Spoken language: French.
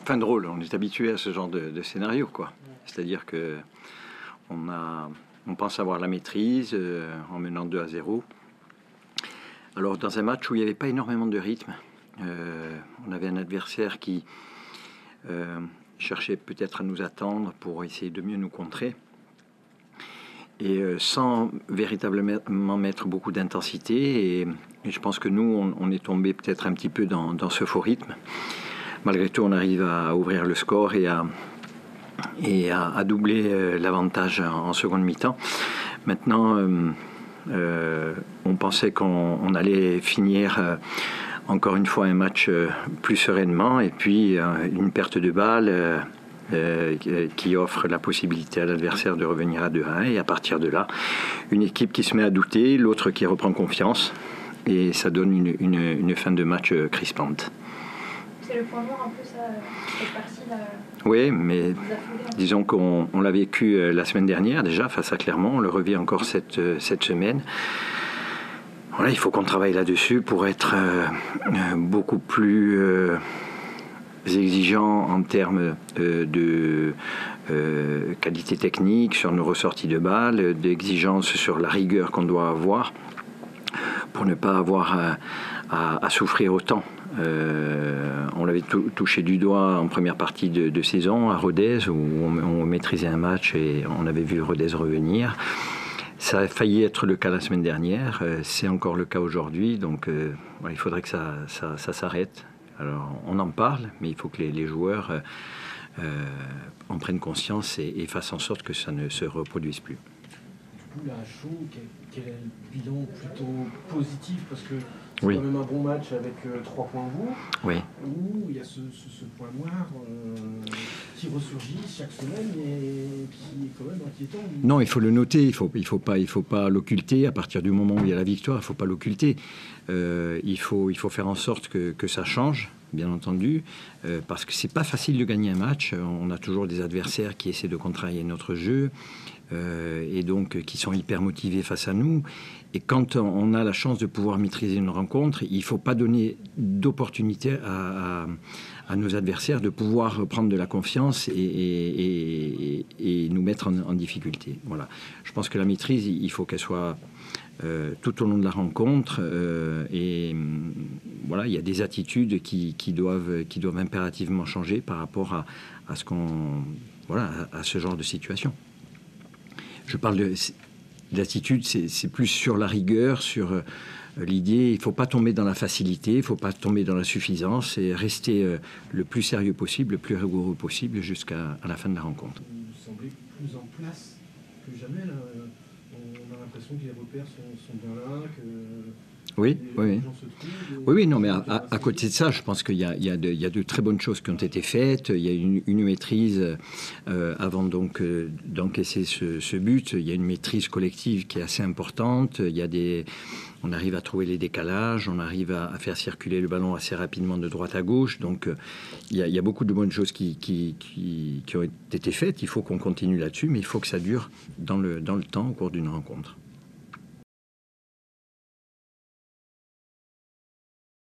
Enfin drôle, on est habitué à ce genre de scénario, quoi. C'est-à-dire que on pense avoir la maîtrise en menant 2-0. Alors dans un match où il n'y avait pas énormément de rythme, on avait un adversaire qui cherchait peut-être à nous attendre pour essayer de mieux nous contrer. Et sans véritablement mettre beaucoup d'intensité. Et je pense que nous, on est tombé peut-être un petit peu dans ce faux rythme. Malgré tout, on arrive à ouvrir le score et à doubler l'avantage en seconde mi-temps. Maintenant, on pensait qu'on allait finir encore une fois un match plus sereinement. Et puis, une perte de balle qui offre la possibilité à l'adversaire de revenir à 2-1. Et à partir de là, une équipe qui se met à douter, l'autre qui reprend confiance. Et ça donne une fin de match crispante. C'est le point mort un peu, ça, cette partie-là. Oui, mais disons qu'on l'a vécu la semaine dernière déjà face à Clermont, on le revit encore cette semaine. Voilà, il faut qu'on travaille là-dessus pour être beaucoup plus exigeant en termes de qualité technique, sur nos ressorties de balles, d'exigence sur la rigueur qu'on doit avoir pour ne pas avoir à souffrir autant. On l'avait touché du doigt en première partie de saison à Rodez où on maîtrisait un match et on avait vu Rodez revenir. Ça a failli être le cas la semaine dernière, c'est encore le cas aujourd'hui, donc il faudrait que ça s'arrête. Alors on en parle, mais il faut que les joueurs en prennent conscience et fassent en sorte que ça ne se reproduise plus. Du coup, là, à Chaux, quel est le bilan plutôt positif? Parce que c'est oui. quand même un bon match avec 3 points de vous. Oui. Où il y a ce point noir qui ressurgit chaque semaine et qui est quand même inquiétant. Non, il faut le noter, il faut pas l'occulter. À partir du moment où il y a la victoire, il ne faut pas l'occulter. Il faut faire en sorte que ça change, bien entendu, parce que c'est pas facile de gagner un match. On a toujours des adversaires qui essaient de contrarier notre jeu. Et donc qui sont hyper motivés face à nous. Et quand on a la chance de pouvoir maîtriser une rencontre, il ne faut pas donner d'opportunité à nos adversaires de pouvoir prendre de la confiance et nous mettre en difficulté. Voilà. Je pense que la maîtrise, il faut qu'elle soit tout au long de la rencontre. Et voilà, il y a des attitudes qui doivent impérativement changer par rapport à ce genre de situation. Je parle d'attitude, c'est plus sur la rigueur, sur l'idée, il ne faut pas tomber dans la facilité, il ne faut pas tomber dans la suffisance et rester le plus sérieux possible, le plus rigoureux possible jusqu'à la fin de la rencontre. Vous semblez plus en place que jamais. Là. On a l'impression que les repères sont bien là, que... Oui, non, mais à côté de ça, je pense qu'il y a de très bonnes choses qui ont été faites. Il y a une maîtrise avant donc d'encaisser ce but. Il y a une maîtrise collective qui est assez importante. On arrive à trouver les décalages, on arrive à faire circuler le ballon assez rapidement de droite à gauche. Donc il y a beaucoup de bonnes choses qui ont été faites. Il faut qu'on continue là-dessus, mais il faut que ça dure dans le temps au cours d'une rencontre.